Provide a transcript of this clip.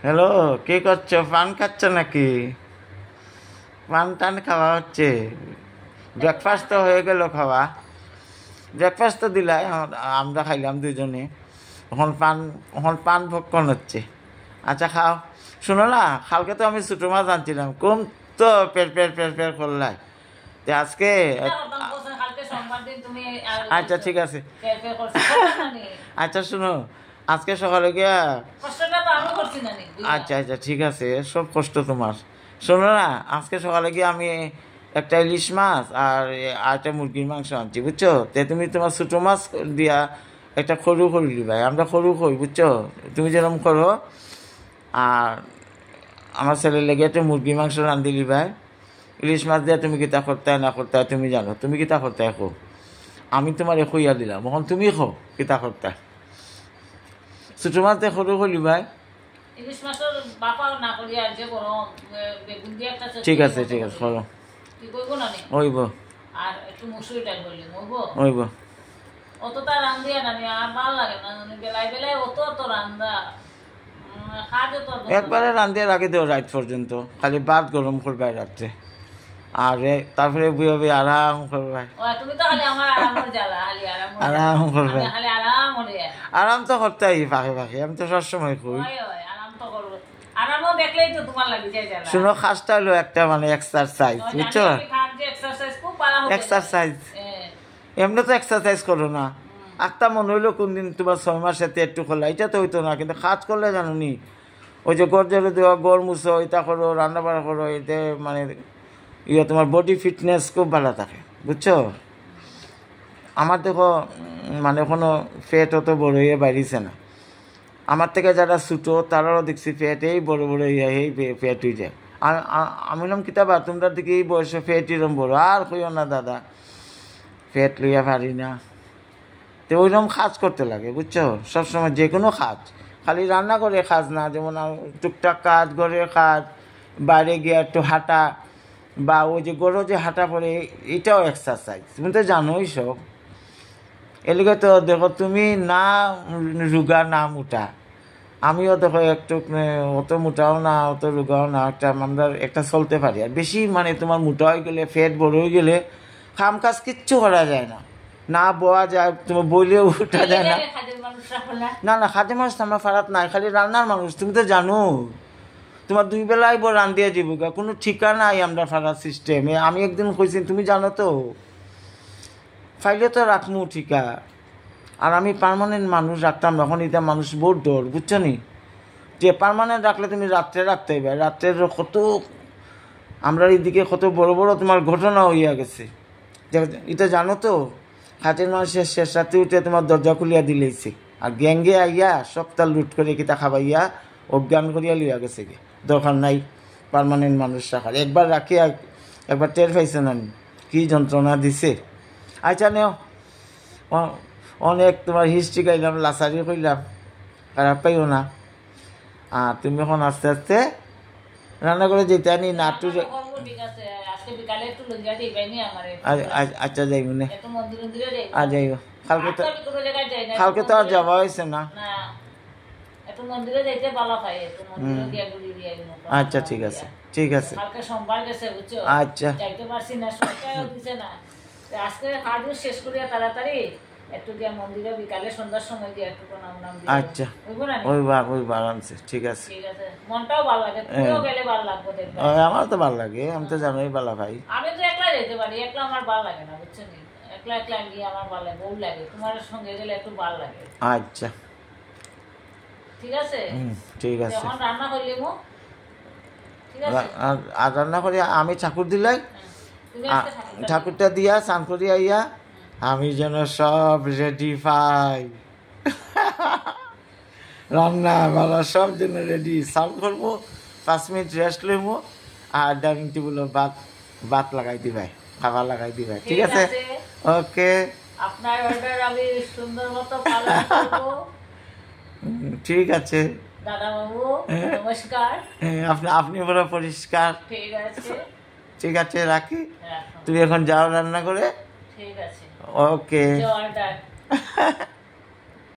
Hello, কি করছো? পান খাচ্ছ নাকি? পান টান খাওয়া হচ্ছে? ব্রেকফাস্ট তো হয়ে গেল খাওয়া। ব্রেকফাস্ট তো দিলাই, আমরা খাইলাম দুজনে। এখন পান ভক্ষণ হচ্ছে। আচ্ছা খাও। শুনো না, কালকে তো আমি ছোটো মাছ আনছিলাম, কম তো পের করলাই। তো আজকে আচ্ছা ঠিক আছে। আচ্ছা শুনো, আজকে সকালে গিয়া আচ্ছা আচ্ছা ঠিক আছে, সব কষ্ট তোমার। শোনো না, আজকে সকালে গিয়ে আমি একটা ইলিশ মাছ আর একটা মুরগির মাংস আনছি, বুঝছো? তে তুমি তোমার ছোটো মাছ দিয়া একটা সরু করে দিবা, আমরা সরু করি, বুঝছো? তুমি যেরকম করো। আর আমার ছেলের লেগে একটা মুরগির মাংস রান্ধি দিবা। ইলিশ মাছ দিয়া তুমি কিতা করতে না করতে তুমি জানো, তুমি কিতা করতে খো। আমি তোমার খুইয়া দিলাম, এখন তুমি খো কিতা করতে। ছোটো মাছ দিয়ে সরু করি ভাই। ঠিক আছে ঠিক আছে, করো। ওইব ওইব অতটা রান্ধিয়া না আর ভালো লাগে না, বেলায় বেলায় অত রান্ধা একবারে রান্ধিয়া রাখি দেও রাত পর্যন্ত, খালি ভাত গরম করবাই রাত্রে। আর তারপরে বুঝবে আরাম করবাই। আরাম করবে, আরাম তো করতেই ফাঁকে ফাঁকে, আমি তো সবসময় করি। শুনো, খাসটা হলো একটা মানে এক্সারসাইজ, বুঝছো? এক্সারসাইজ এমনি তো এক্সারসাইজ করো না। একটা মনে হইলো কোনদিন তোমার 6 মাসেতে একটু করলা, এটা তো হইতো না। কিন্তু কাজ করলে জানো নি, ওই যে গড় দেওয়া, গড় মুছো, এটা করো, রান্না বাড়া করো, এতে মানে তোমার বডি ফিটনেস খুব ভালো থাকে, বুঝছো? আমার দেখো মানে কোনো ফ্যাট অত বড় হয়ে বাড়িছে না। আমার থেকে যারা ছোটো তারাও দেখছি ফ্যাট এই বড় বড় এই ফ্যাট হয়ে যায়। আমি নাম কিতাবা তোমরা দিকে এই বয়সে ফ্যাট এরম বড়, আর কইও না দাদা ফ্যাট লইয়া পারি না। তো ওইরকম কাজ করতে লাগে, বুঝছো? সবসময় যে কোনো কাজ, খালি রান্না করে কাজ না, যেমন টুকটাক কাজ, ঘরের কাজ, বাইরে গিয়ে একটু হাঁটা, বা ওই যে গরো যে হাঁটা পড়ে, এটাও এক্সারসাইজ, তুমি তো জানোই সব। এলিগে তো দেখো তুমি না রুগা না মোটা, আমিও দেখো একটু অত মোটাও না অত রুগাও না, আমরা একটা চলতে পারি। আর বেশি মানে তোমার মোটা হয়ে গেলে, ফ্যাট বড় হয়ে গেলে কাম কাজ কিচ্ছু করা যায় না, না বোয়া যায়, তোমার বইলেও উঠা যায় না। না না, খাদ্য মানুষ আমার ফারাত নাই, খালি রান্নার মানুষ, তুমি তো জানো। তোমার 2 বেলায় রান্ধিয়া জীবিকা, কোনো ঠিকা নাই আমরা ফারাত সিস্টেমে। আমি একদিন কইছি, তুমি জানো তো, ফাইলে তো রাখমু ঠিকা। আর আমি পার্মানেন্ট মানুষ রাখতাম যখন, এটা মানুষ বহুত ডর, বুঝছো নি? যে পার্মানেন্ট রাখলে তুমি রাত্রে রাখতে হবে, রাত্রের কত আমরা এইদিকে কত বড় বড় তোমার ঘটনা হইয়া গেছে। এটা জানো তো, হাতের মানুষের শেষ রাতে উঠে তোমার দরজা খুলিয়া দিলেইছে, আর গ্যাঙ্গে আইয়া সবটা লুট করে কিতা খাবাইয়া অজ্ঞান করিয়া লইয়া গেছে। দরকার নাই পার্মানেন্ট মানুষ রাখার। একবার রাখি আর একবার টের পাইছে না কি যন্ত্রণা দিছে। আচ্ছা নেও, অনেক তোমার হিস্ট্রি গাইলাম, লাসারি কইলাম, খারাপ পাইও না। আর তুমি এখন আস্তে আস্তে রান্না করে যেতে আনি নাটু। আচ্ছা যাইব নে, আর যাইব। কালকে তো আর যাওয়া হয়েছে না। আচ্ছা ঠিক আছে ঠিক আছে। আচ্ছা আজকে কাজ শেষ করিয়া তাড়াতাড়ি একটু দিয়া মন্দিরে বিকালে সন্ধ্যার সময় দিয়ে একটু প্রণাম দিয়ে। আচ্ছা ওই আরামসে, ঠিক আছে। ঠিক আছে, মনটাও ভালো লাগে, তুমিও গেলে ভালো লাগবে দেখবে। আমার তো ভালো লাগে, আমি তো জানোই ভালো ভাই। আমি তো একলা যেতে পারি, একলা আমার ভালো লাগে না, বুঝছো নি? একলা একলা গিয়ে আমার ভালো লাগে, বউ লাগে, তোমার সঙ্গে গেলে একটু ভালো লাগে। আচ্ছা ঠিক আছে ঠিক আছে। এখন রান্না করলি মো, ঠিক আছে? আর রান্না করি আমি ঠাকুর দিলাই, ঠাকুরটা দিয়া স্নান করি আইয়া আমি যেন সব রেডি পাই। রান্না বালা সব যেন রেডি। স্নান করবো, 5 মিনিট রেস্ট লইবো, আর ডাইনিং টেবিলে ভাত লাগাই দিবাই, খাবার লাগাই দিবাই, ঠিক আছে? ওকে, আপনার অর্ডার আমি সুন্দর মতো পালন করব। ঠিক আছে দাদা বাবু, নমস্কার। আপনি বড় পরিষ্কার। ঠিক আছে ঠিক আছে, রাখি। তুমি এখন যাও রান্না করে। ঠিক আছে, ওকে। অর্ডার